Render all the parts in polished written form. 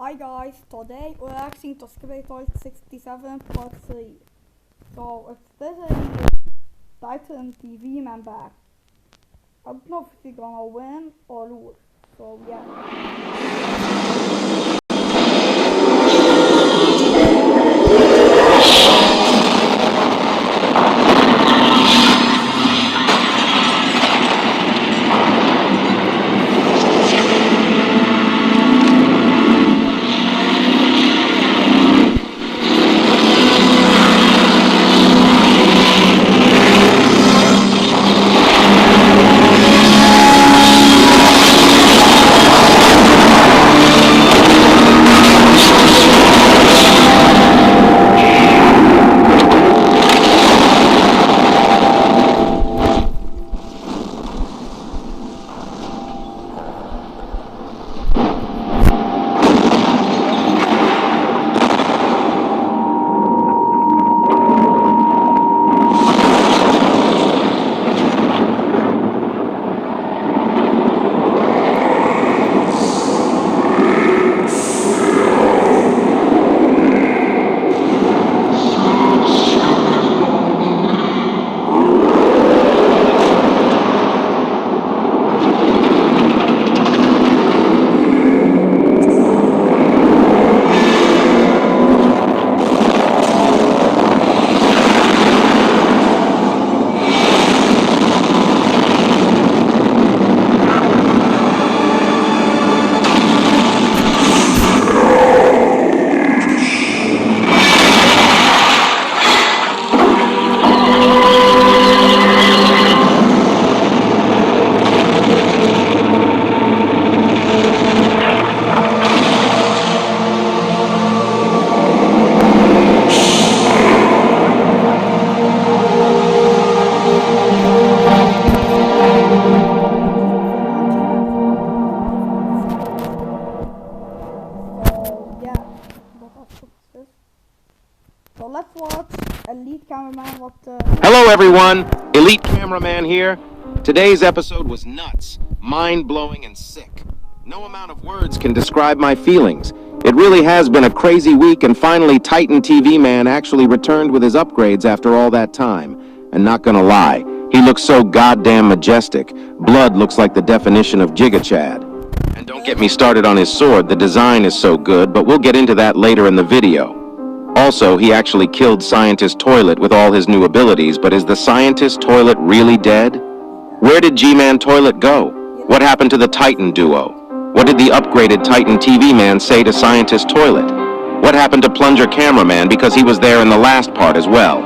Hi guys, today we're reacting to skibidi 67 part 3. So it's this Titan TV man back. I don't know if he's gonna win or lose. So yeah. So let's watch Elite Cameraman Hello everyone, Elite Cameraman here. Today's episode was nuts, mind-blowing and sick. No amount of words can describe my feelings. It really has been a crazy week, and finally Titan TV Man actually returned with his upgrades after all that time. And not gonna lie, he looks so goddamn majestic. Blood looks like the definition of Giga Chad. And don't get me started on his sword, the design is so good, but we'll get into that later in the video. Also, he actually killed Scientist Toilet with all his new abilities, but is the Scientist Toilet really dead? Where did G-Man Toilet go? What happened to the Titan duo? What did the upgraded Titan TV Man say to Scientist Toilet? What happened to Plunger Cameraman because he was there in the last part as well?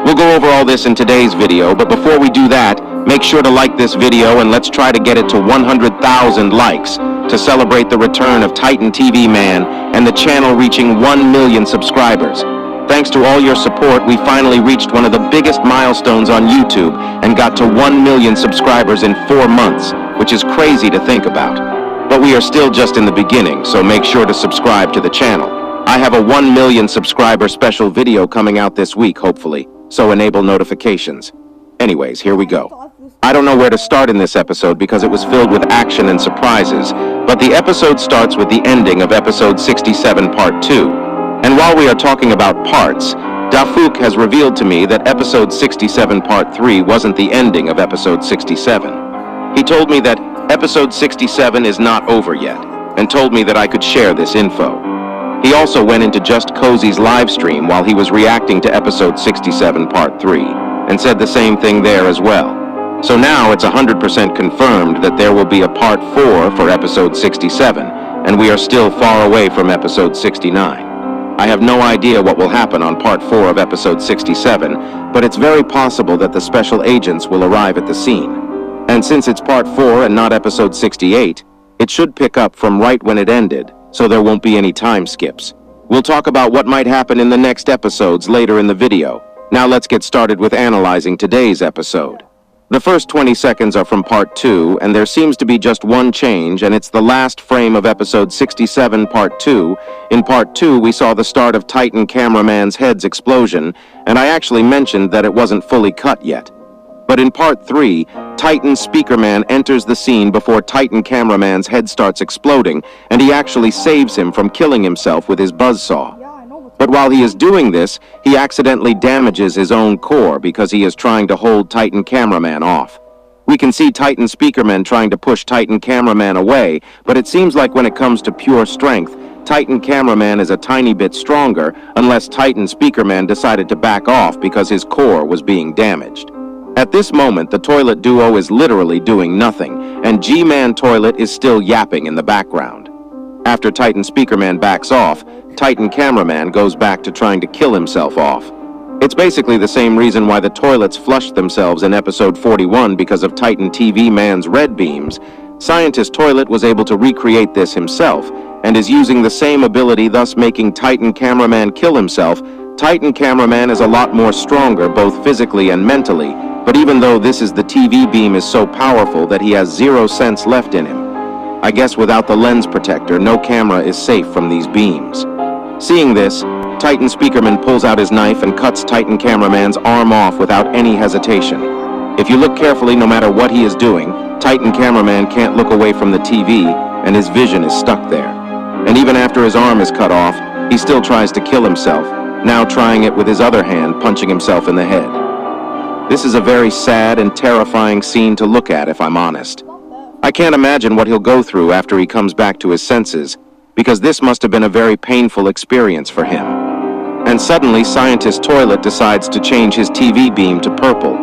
We'll go over all this in today's video, but before we do that, make sure to like this video and let's try to get it to 100,000 likes to celebrate the return of Titan TV Man and the channel reaching 1 million subscribers. Thanks to all your support, we finally reached one of the biggest milestones on YouTube and got to 1 million subscribers in 4 months, which is crazy to think about. But we are still just in the beginning, so make sure to subscribe to the channel. I have a 1 million subscriber special video coming out this week, hopefully, so enable notifications. Anyways, here we go. I don't know where to start in this episode because it was filled with action and surprises, but the episode starts with the ending of episode 67 part 2. And while we are talking about parts, Dafouk has revealed to me that episode 67 part 3 wasn't the ending of episode 67. He told me that episode 67 is not over yet, and told me that I could share this info. He also went into Just Cozy's live stream while he was reacting to episode 67 part 3, and said the same thing there as well. So now it's 100% confirmed that there will be a part 4 for episode 67, and we are still far away from episode 69. I have no idea what will happen on part 4 of episode 67, but it's very possible that the special agents will arrive at the scene. And since it's part 4 and not episode 68, it should pick up from right when it ended, so there won't be any time skips. We'll talk about what might happen in the next episodes later in the video. Now let's get started with analyzing today's episode. The first 20 seconds are from part 2, and there seems to be just one change, and it's the last frame of episode 67 part 2. In part 2, we saw the start of Titan Cameraman's head's explosion, and I actually mentioned that it wasn't fully cut yet. But in part 3, Titan Speakerman enters the scene before Titan Cameraman's head starts exploding, and he actually saves him from killing himself with his buzzsaw. But while he is doing this, he accidentally damages his own core because he is trying to hold Titan Cameraman off. We can see Titan Speakerman trying to push Titan Cameraman away, but it seems like when it comes to pure strength, Titan Cameraman is a tiny bit stronger, unless Titan Speakerman decided to back off because his core was being damaged. At this moment, the toilet duo is literally doing nothing, and G-Man Toilet is still yapping in the background. After Titan Speakerman backs off, Titan Cameraman goes back to trying to kill himself off. It's basically the same reason why the toilets flushed themselves in episode 41 because of Titan TV Man's red beams. Scientist Toilet was able to recreate this himself, and is using the same ability, thus making Titan Cameraman kill himself. Titan Cameraman is a lot more stronger, both physically and mentally, but even though this is the TV beam is so powerful that he has 0 sense left in him. I guess without the lens protector, no camera is safe from these beams. Seeing this, Titan Speakerman pulls out his knife and cuts Titan Cameraman's arm off without any hesitation. If you look carefully, no matter what he is doing, Titan Cameraman can't look away from the TV, and his vision is stuck there. And even after his arm is cut off, he still tries to kill himself, now trying it with his other hand, punching himself in the head. This is a very sad and terrifying scene to look at, if I'm honest. I can't imagine what he'll go through after he comes back to his senses, because this must have been a very painful experience for him. And suddenly, Scientist Toilet decides to change his TV beam to purple.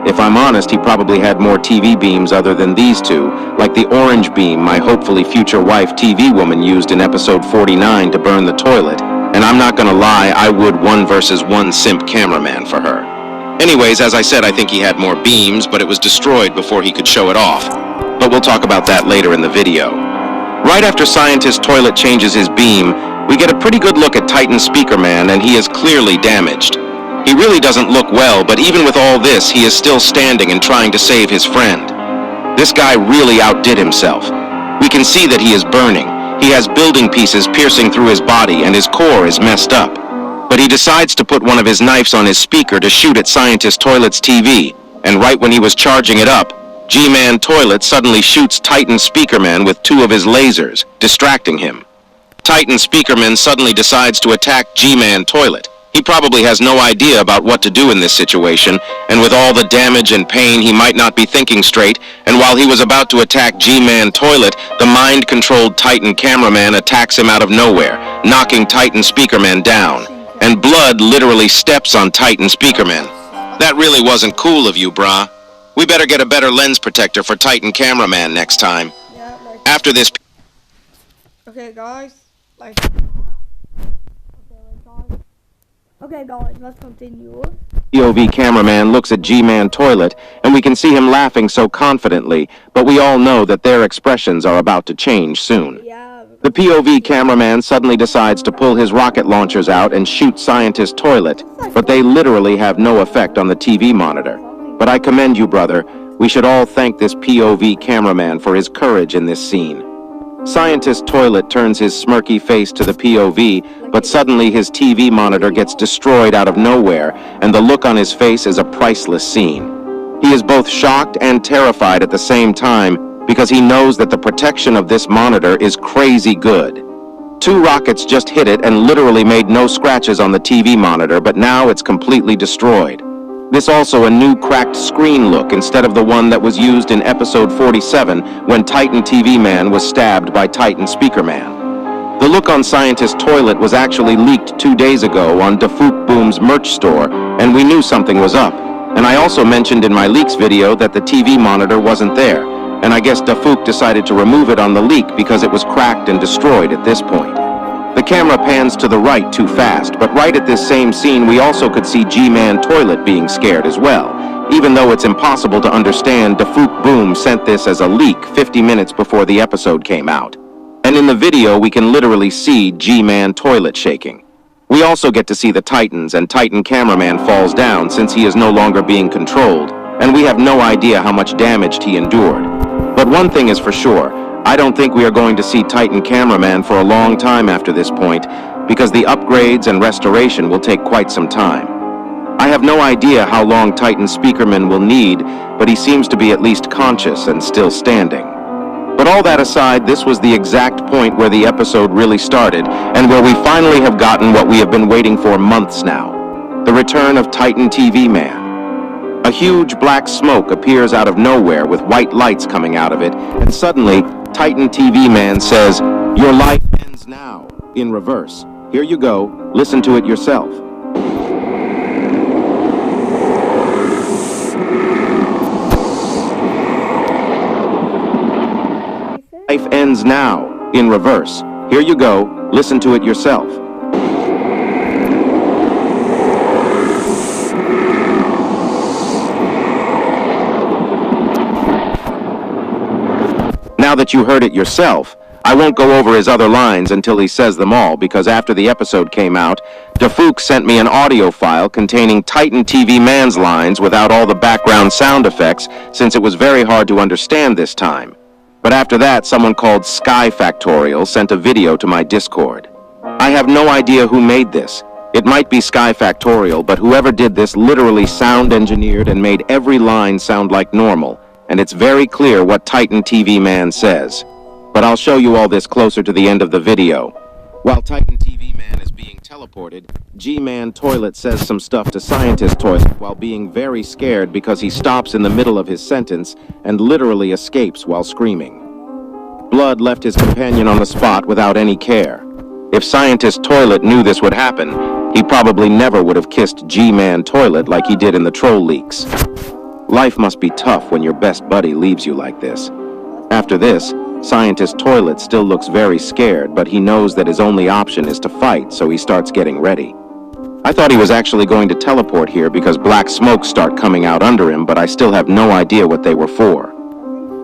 If I'm honest, he probably had more TV beams other than these two, like the orange beam my hopefully future wife TV woman used in episode 49 to burn the toilet, and I'm not gonna lie, I would 1 versus 1 simp cameraman for her. Anyways, as I said, I think he had more beams, but it was destroyed before he could show it off. But we'll talk about that later in the video. Right after Scientist Toilet changes his beam, we get a pretty good look at Titan Speakerman, and he is clearly damaged. He really doesn't look well, but even with all this, he is still standing and trying to save his friend. This guy really outdid himself. We can see that he is burning. He has building pieces piercing through his body, and his core is messed up. But he decides to put one of his knives on his speaker to shoot at Scientist Toilet's TV, and right when he was charging it up, G-Man Toilet suddenly shoots Titan Speakerman with 2 of his lasers, distracting him. Titan Speakerman suddenly decides to attack G-Man Toilet. He probably has no idea about what to do in this situation, and with all the damage and pain, he might not be thinking straight, and while he was about to attack G-Man Toilet, the mind-controlled Titan Cameraman attacks him out of nowhere, knocking Titan Speakerman down, and blood literally steps on Titan Speakerman. That really wasn't cool of you, brah. We better get a better lens protector for Titan Cameraman next time. Yeah, like... After this... Okay, guys. Okay, guys, let's continue. POV cameraman looks at G-Man Toilet, and we can see him laughing so confidently, but we all know that their expressions are about to change soon. Yeah. The POV cameraman suddenly decides to pull his rocket launchers out and shoot Scientist Toilet, but they literally have no effect on the TV monitor. But I commend you, brother. We should all thank this POV cameraman for his courage in this scene. Scientist Toilet turns his smirky face to the POV, but suddenly his TV monitor gets destroyed out of nowhere, and the look on his face is a priceless scene. He is both shocked and terrified at the same time, because he knows that the protection of this monitor is crazy good. 2 rockets just hit it and literally made no scratches on the TV monitor, but now it's completely destroyed. This also a new cracked screen look instead of the one that was used in episode 47 when Titan TV Man was stabbed by Titan Speaker Man. The look on Scientist Toilet was actually leaked 2 days ago on Dafook Boom's merch store, and we knew something was up. And I also mentioned in my leaks video that the TV monitor wasn't there, and I guess Dafook decided to remove it on the leak because it was cracked and destroyed at this point. The camera pans to the right too fast, but right at this same scene we also could see G-Man Toilet being scared as well. Even though it's impossible to understand, Dafook Boom sent this as a leak 50 minutes before the episode came out. And in the video we can literally see G-Man Toilet shaking. We also get to see the Titans, and Titan Cameraman falls down since he is no longer being controlled, and we have no idea how much damage he endured. But one thing is for sure, I don't think we are going to see Titan Cameraman for a long time after this point, because the upgrades and restoration will take quite some time. I have no idea how long Titan Speakerman will need, but he seems to be at least conscious and still standing. But all that aside, this was the exact point where the episode really started, and where we finally have gotten what we have been waiting for months now. The return of Titan TV Man. A huge black smoke appears out of nowhere with white lights coming out of it, and suddenly, Titan TV Man says, "Your life ends now," in reverse. Here you go, listen to it yourself. Life ends now, in reverse. Here you go, listen to it yourself. Now that you heard it yourself, I won't go over his other lines until he says them all, because after the episode came out, Dafook sent me an audio file containing Titan TV Man's lines without all the background sound effects, since it was very hard to understand this time. But after that, someone called Sky Factorial sent a video to my Discord. I have no idea who made this. It might be Sky Factorial, but whoever did this literally sound engineered and made every line sound like normal, and it's very clear what Titan TV Man says. But I'll show you all this closer to the end of the video. While Titan TV Man is being teleported, G-Man Toilet says some stuff to Scientist Toilet while being very scared because he stops in the middle of his sentence and literally escapes while screaming. Blood left his companion on the spot without any care. If Scientist Toilet knew this would happen, he probably never would have kissed G-Man Toilet like he did in the troll leaks. Life must be tough when your best buddy leaves you like this. After this, Scientist Toilet still looks very scared, but he knows that his only option is to fight, so he starts getting ready. I thought he was actually going to teleport here because black smokes start coming out under him, but I still have no idea what they were for.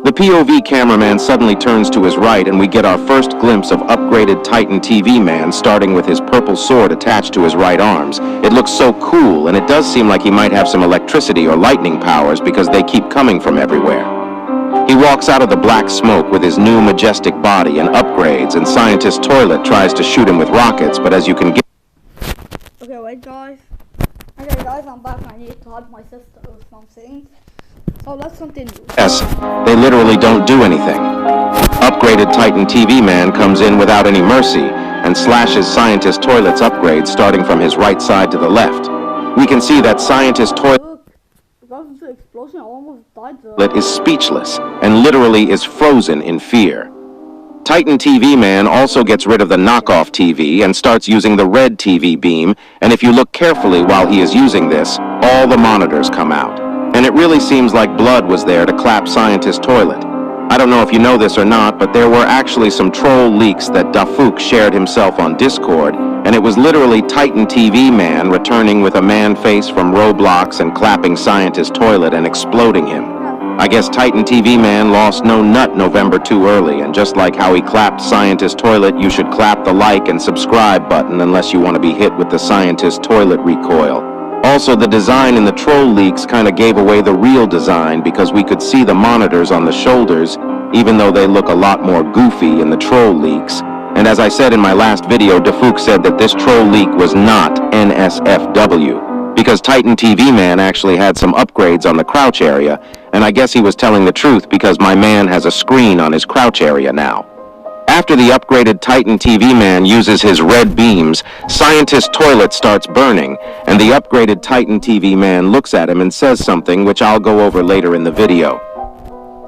The POV cameraman suddenly turns to his right, and we get our first glimpse of upgraded Titan TV Man, starting with his purple sword attached to his right arms. It looks so cool, and it does seem like he might have some electricity or lightning powers because they keep coming from everywhere. He walks out of the black smoke with his new majestic body and upgrades, and Scientist Toilet tries to shoot him with rockets, but as you can get... Okay, wait guys. Okay guys, I'm back. I need to help my sister with something. So let's continue. Yes, they literally don't do anything. Upgraded Titan TV Man comes in without any mercy and slashes Scientist Toilet's upgrades starting from his right side to the left. We can see that Scientist Toilet Because of the explosion, I almost died there. is speechless and literally is frozen in fear. Titan TV Man also gets rid of the knockoff TV and starts using the red TV beam, and if you look carefully while he is using this, all the monitors come out. And it really seems like blood was there to clap Scientist Toilet. I don't know if you know this or not, but there were actually some troll leaks that Dafook shared himself on Discord, and it was literally Titan TV Man returning with a man face from Roblox and clapping Scientist Toilet and exploding him. I guess Titan TV Man lost no nut November too early, and just like how he clapped Scientist Toilet, you should clap the like and subscribe button unless you want to be hit with the Scientist Toilet recoil. Also, the design in the troll leaks kind of gave away the real design because we could see the monitors on the shoulders, even though they look a lot more goofy in the troll leaks. And as I said in my last video, Dafook said that this troll leak was not NSFW, because Titan TV Man actually had some upgrades on the crouch area, and I guess he was telling the truth because my man has a screen on his crouch area now. After the upgraded Titan TV Man uses his red beams, Scientist Toilet starts burning, and the upgraded Titan TV Man looks at him and says something which I'll go over later in the video.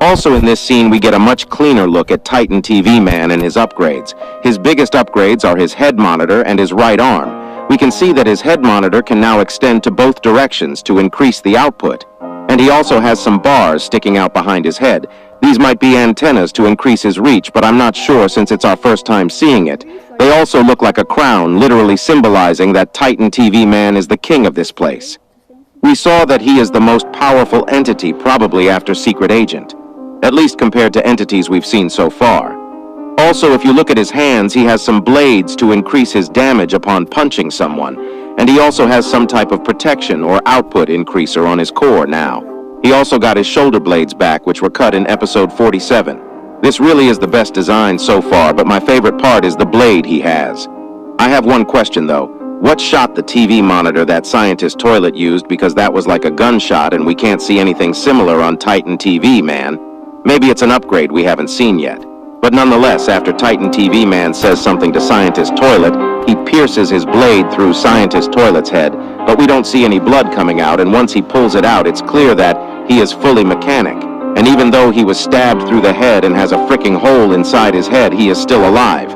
Also in this scene, we get a much cleaner look at Titan TV Man and his upgrades. His biggest upgrades are his head monitor and his right arm. We can see that his head monitor can now extend to both directions to increase the output. And he also has some bars sticking out behind his head. These might be antennas to increase his reach, but I'm not sure since it's our first time seeing it. They also look like a crown, literally symbolizing that Titan TV Man is the king of this place. We saw that he is the most powerful entity probably after Secret Agent, at least compared to entities we've seen so far. Also, if you look at his hands, he has some blades to increase his damage upon punching someone, and he also has some type of protection or output increaser on his core now. He also got his shoulder blades back, which were cut in episode 47. This really is the best design so far, but my favorite part is the blade he has. I have one question though. What shot the TV monitor that scientist toilet used, because that was like a gunshot and we can't see anything similar on Titan TV Man. Maybe it's an upgrade we haven't seen yet. But nonetheless, after Titan TV Man says something to Scientist Toilet, he pierces his blade through Scientist Toilet's head, but we don't see any blood coming out, and once he pulls it out, it's clear that he is fully mechanic. And even though he was stabbed through the head and has a freaking hole inside his head, he is still alive.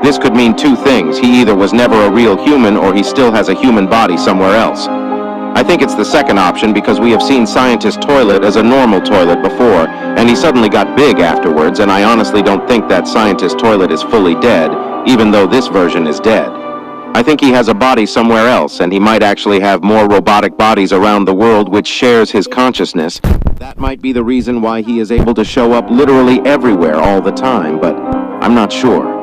This could mean two things. He either was never a real human or he still has a human body somewhere else. I think it's the second option because we have seen Scientist Toilet as a normal toilet before, and he suddenly got big afterwards, and I honestly don't think that Scientist Toilet is fully dead, even though this version is dead. I think he has a body somewhere else, and he might actually have more robotic bodies around the world which shares his consciousness. That might be the reason why he is able to show up literally everywhere all the time, but I'm not sure.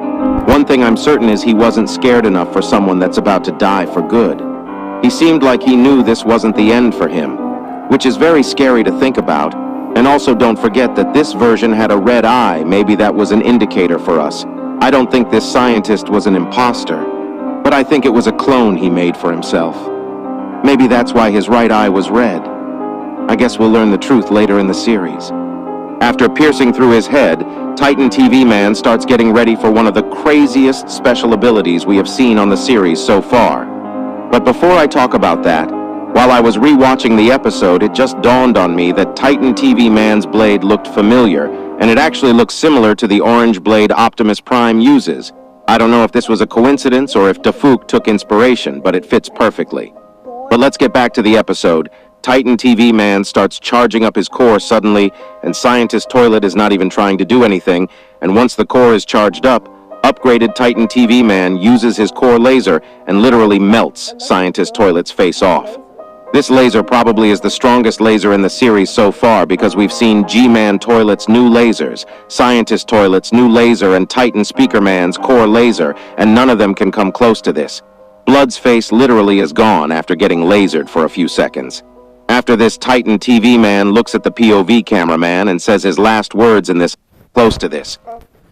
One thing I'm certain is he wasn't scared enough for someone that's about to die for good. He seemed like he knew this wasn't the end for him, which is very scary to think about. And also don't forget that this version had a red eye. Maybe that was an indicator for us. I don't think this scientist was an imposter, but I think it was a clone he made for himself. Maybe that's why his right eye was red. I guess we'll learn the truth later in the series. After piercing through his head, Titan TV Man starts getting ready for one of the craziest special abilities we have seen on the series so far. But before I talk about that, while I was re-watching the episode, it just dawned on me that Titan TV Man's blade looked familiar, and it actually looks similar to the orange blade Optimus Prime uses. I don't know if this was a coincidence or if Dafouk took inspiration, but it fits perfectly. But let's get back to the episode. Titan TV Man starts charging up his core suddenly, and Scientist Toilet is not even trying to do anything, and once the core is charged up, upgraded Titan TV Man uses his core laser and literally melts Scientist Toilet's face off. This laser probably is the strongest laser in the series so far because we've seen G-Man Toilet's new lasers, Scientist Toilet's new laser, and Titan Speaker Man's core laser, and none of them can come close to this. Blood's face literally is gone after getting lasered for a few seconds. After this, Titan TV Man looks at the POV cameraman and says his last words in this close to this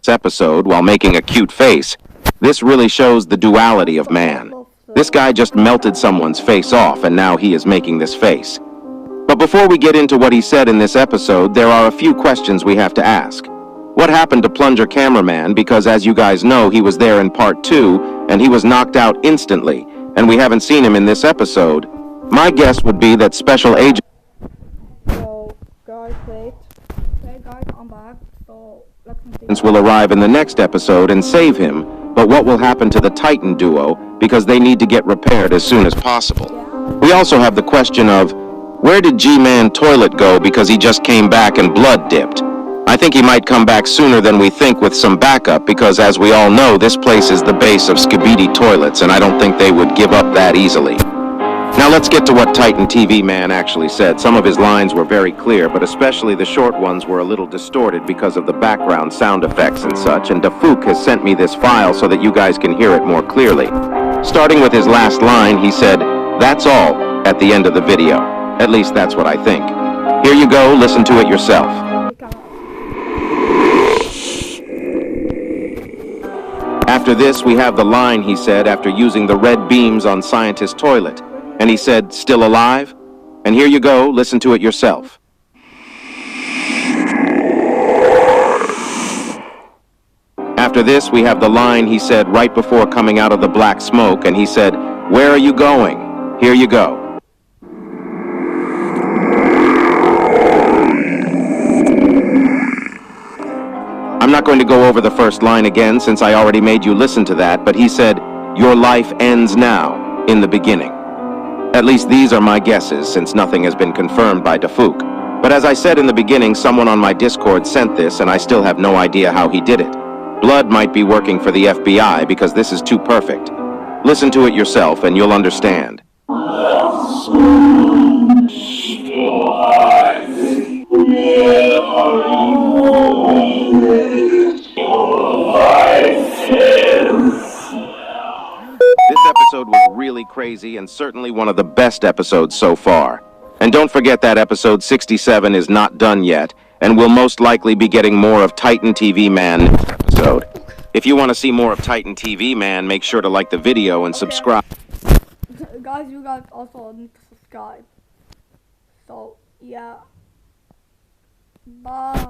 episode while making a cute face. This really shows the duality of man. This guy just melted someone's face off and now he is making this face. But before we get into what he said in this episode, there are a few questions we have to ask. What happened to Plunger Cameraman? Because as you guys know, he was there in part 2 and he was knocked out instantly, and we haven't seen him in this episode. My guess would be that Special Agent I'm back, so will arrive in the next episode and save him, but what will happen to the Titan duo, because they need to get repaired as soon as possible. We also have the question of, where did G-Man Toilet go, because he just came back and blood dipped? I think he might come back sooner than we think with some backup, because as we all know, this place is the base of skibidi toilets, and I don't think they would give up that easily. Now let's get to what Titan TV Man actually said. Some of his lines were very clear, but especially the short ones were a little distorted because of the background sound effects and such, and Dafouk has sent me this file so that you guys can hear it more clearly. Starting with his last line, he said, "That's all," at the end of the video. At least that's what I think. Here you go, listen to it yourself. After this, we have the line he said after using the red beams on Scientist Toilet. And he said, "Still alive?" And here you go, listen to it yourself. After this, we have the line he said right before coming out of the black smoke, and he said, "Where are you going?" Here you go. I'm not going to go over the first line again since I already made you listen to that, but he said, "Your life ends now, in the beginning." At least these are my guesses, since nothing has been confirmed by Dafouk. But as I said in the beginning, someone on my Discord sent this, and I still have no idea how he did it. Blood might be working for the FBI, because this is too perfect. Listen to it yourself, and you'll understand. This episode was really crazy and certainly one of the best episodes so far. And don't forget that episode 67 is not done yet, and we'll most likely be getting more of Titan TV Man next episode. If you want to see more of Titan TV Man, make sure to like the video and subscribe. guys, you guys also need to subscribe. So, yeah. Bye.